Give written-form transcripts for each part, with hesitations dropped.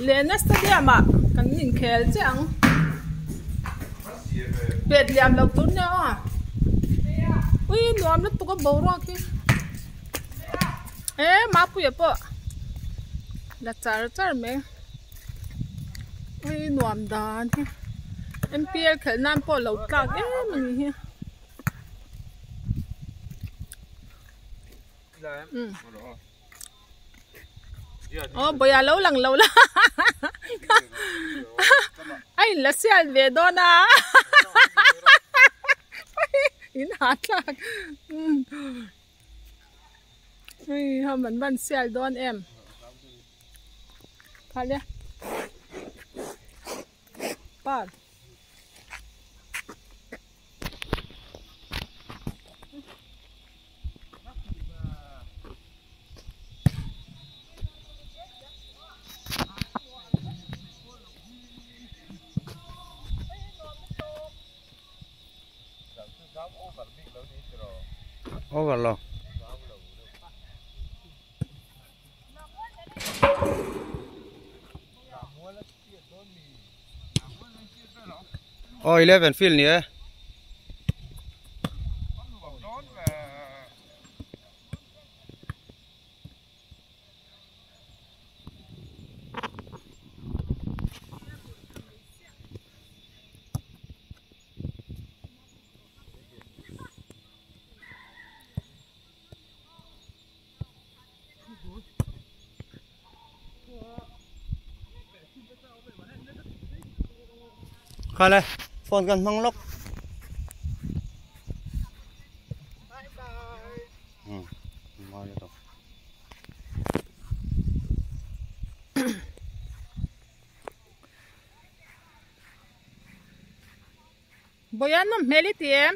Lena stadium à kan nin khel chang pet liam lo tun na ui nuam lu tu ko bora ki ma pu ye po la char me ui nuam dan MPL khel nan po lo tlak mani hi boya lâu lằng lâu la ai là xe về đó na in hạt lạc hôm mình bán xe đón em phải nhé bắt over lo oh 11 field nhỉ khai này phone gần măng lốc boyan nó meli tiệm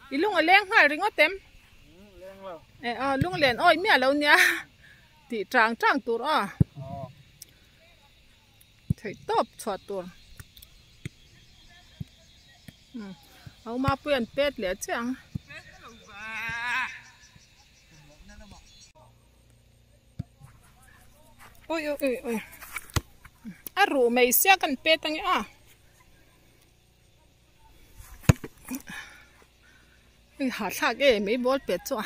ilung aleng ha ringo tem lung len oi mi alo nia ti trang tur thầy top chọt turเอามาเปลี่ยนเป็ดเหลือจังโอ้ยรู้ไม่เสียกันเป็ดตั้งนี้หาทางไม่บอลเป็ดจ้ะ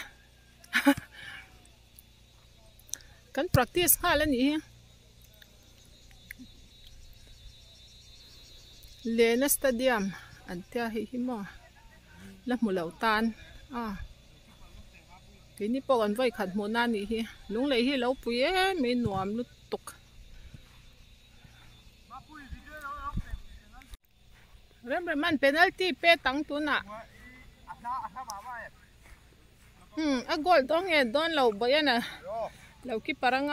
กัน practice ค่ะแล้วนี่เลนสตาเดียมอันเที่ยหิมะแล้วหมูเหลาตานทีนี้ปกันไว้ขัดหมูนั่นนี่ฮิลุงเลยฮิเหลาปุยไม่หนวมลุตกเริ่มมันเป็นอะไรที่เป็ดตั้งตัวน่ะกอลต้องเห็นโดนเราบ่อยนะเราคิดปรัง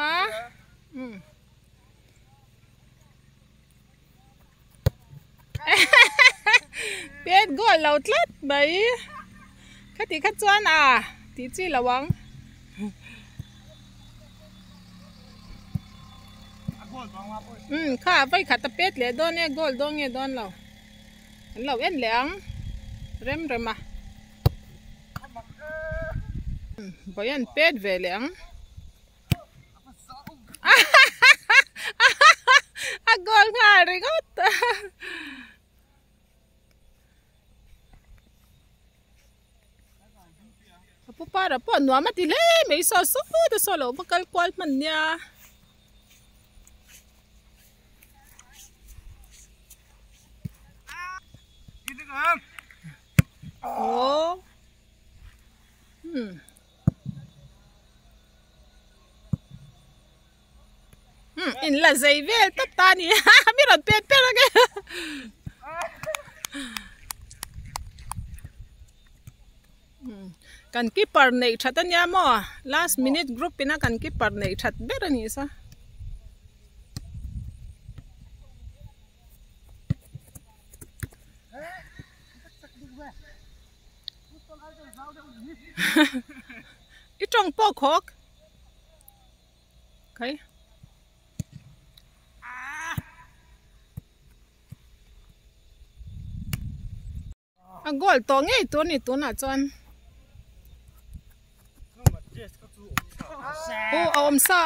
เป็ดก็เราทลัดไปขัดตีขัดจวนตีจีระวังข้าไปขัดตะเป็ดเลยโดนเนี่ยกอลต้องเนี่ยโดนเราเอ็นเหลียงเริ่มมาบ่ยันเป็ดเวเหลียงกอลง่ายเลยก็ปุ๊บป้าเราปนหัวมาทีเล่ไม่สอสู้แต่สอเราบักกอลกอลมันเนี่ยโอ้อินละใจเวลตับตานี่ไม่รอดเป็ดแล้วแกกันกีปาร์เนยชัดเนี่ยมั้ง last minute group เป็นกันกีปาร์เนยชัดเบรนี่ซะอีตรงปอกฮอกใครกอลตัวไงตัวนี้ตัวน่ะจอนโอ้อมซา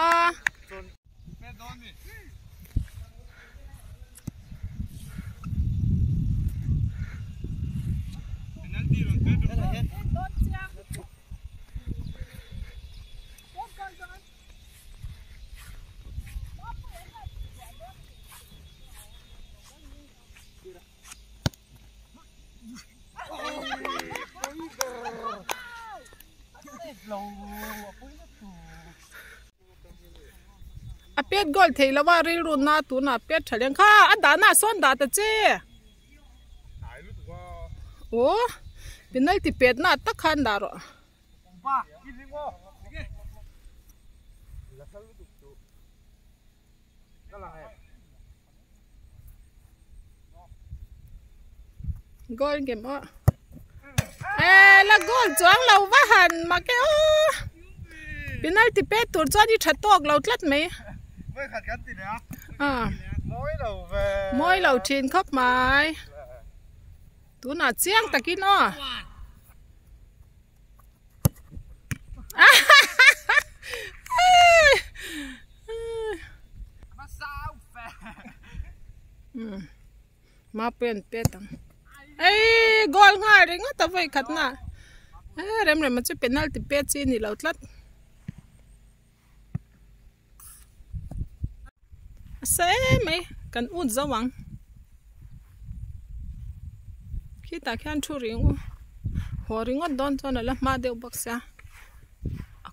เป็ดกอลเทลว่ารีรุนนาตูน่ะเป็ดเฉลียงข้าอันดาหน้าซ้อนดาตะเจ้โอ้เป็นนั่นที่เป็ดน่ะตักขันดาหรอกอลเก็บอ่ะแล้วกอลจวงเราว่าหันมาแกโอ้เป็นนั่นที่เป็ดตัวจ้าที่ชัดตอกเราตลัดไหมไม่ขัดกันติดนะม้อยเราชินครบไม้ตัวหน้าเจียงตะกี้เนาะมาเป็นเป็ดตังกอลง่ายเลยงั้นแต่ไว้ขัดน่ะเริ่มมันจะเป็นนั่นที่เป็ดจีนี่เราตลัดเซ่ไหมกันอุ่นจะวังคิดแต่แค่ชูริงหัวริงก็โดนจนแล้วมาเดี๋ยวบักเสีย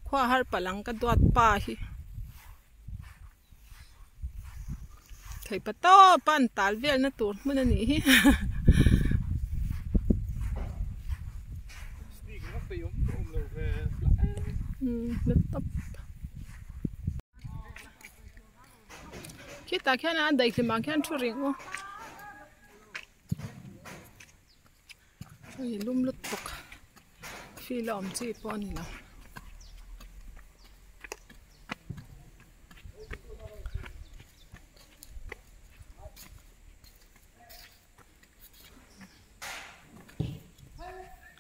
ขวาหาปลังก็ดวดป่าฮีใครปะต้อปันตาลเวลนะตัวมันนี่ฮีนึกตับคิดแต่แค่นั้นได้ขึ้นมาแค่ชูริงวะลุ่มลุดตกฟีลอมจีปอนี่แล้ว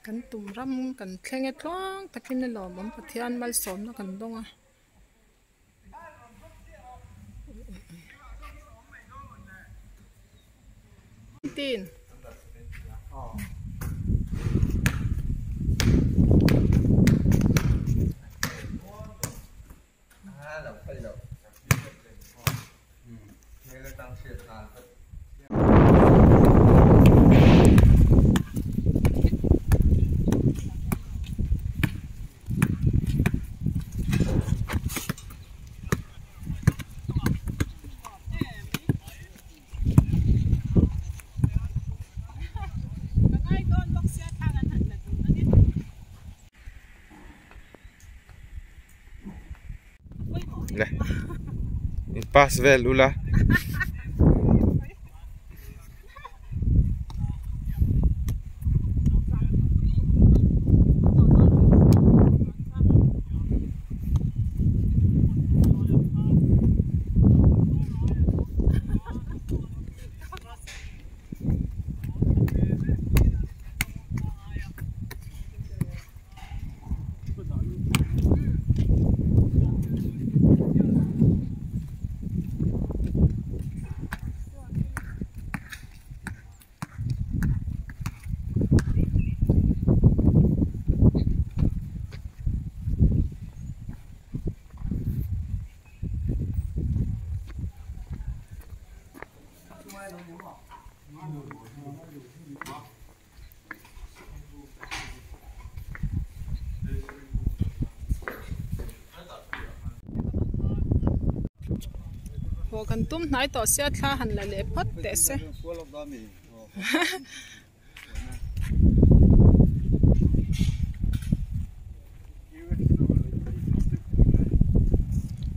กันตุ่มรำกันแข่งไอ้ท้องตะกินในหล่อมันปะเทียนมาสอนกันดงอ่ะตีนPas vel ula.หัวกันตุ้มไหนต่อเสียท่าหันเลยพัดเตะเส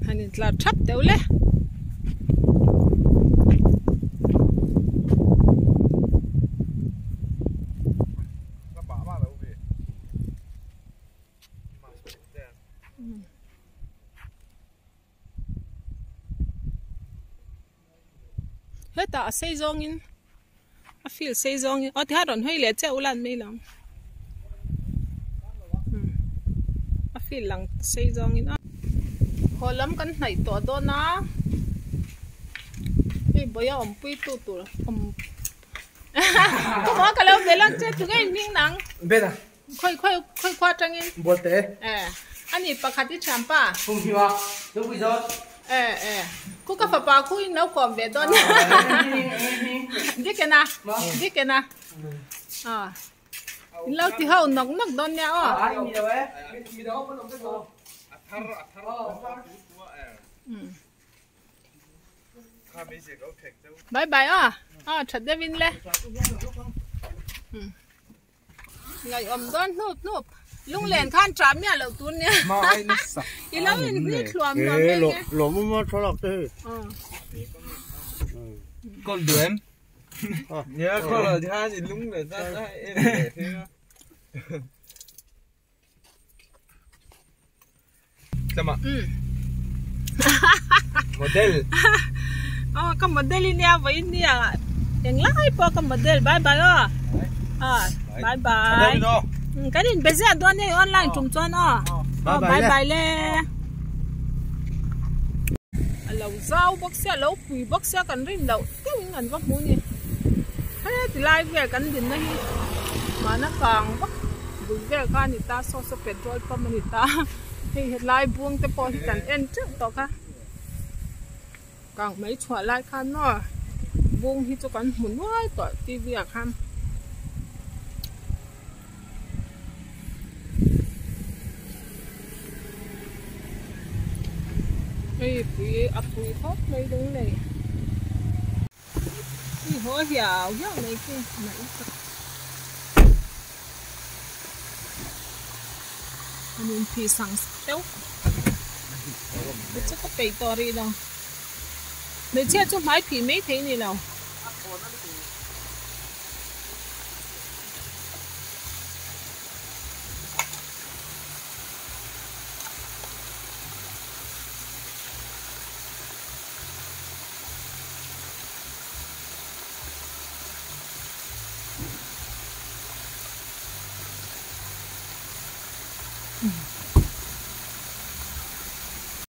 หันนี่ตลาดทับเดี๋ยวเลยเฮ้ยแต่เซซองอินฟิลเซซองอินที่หาดอนให้เหลือเจ้าอุลันไม่ลองฟิลหลังเซซองอินพอล้ำกันไหนตัวโดนนะไอ้บ่ยอมปุ้ยตัวก็มากันแล้วเวลาเจ้าถึงไอ้นิ่งหนังเบ็ดค่อยคว้าจังอินบอลเตะอันนี้ปลาคัดที่ชามป้าพุ่งที่ว่าดูวิจารกูก็ฝากปลาคุยน้ำความเวดอนดิกันนะเราที่เขาหนักโดนเนี่ยอ๋อ bye bye chặt đê vin lê ngày đón núp lung lên khan chạm nha lẩu tuôn nha ý lắm mình luồm luồm mà cho lọc thế con đứa em nhớ con là tha gì lung để ra thế sama model cái model ini apa ini ya yang lain po cái model bye bye bye bye cái này bây giờ đón này online trùng chuan bye bye le lẩu rau bóc xe lẩu quỳ bóc xe cần rinh lẩu cái ngần bóc muốn gì thế thì lai về cần gì này mà nó càng bóc vui về can thì ta so petrol pump thì ta thì lai buông tới po thì cần end trước đó cả càng mấy chua lai khan nó buông thì cho cần muốn nói tỏi tivi à khan cái bụi hốt mấy đúng này cái hố dào dạo này kia này mình thì sẵn sếu chắc có bể to đi đâu mình chưa chút máy thì mấy thế này đâu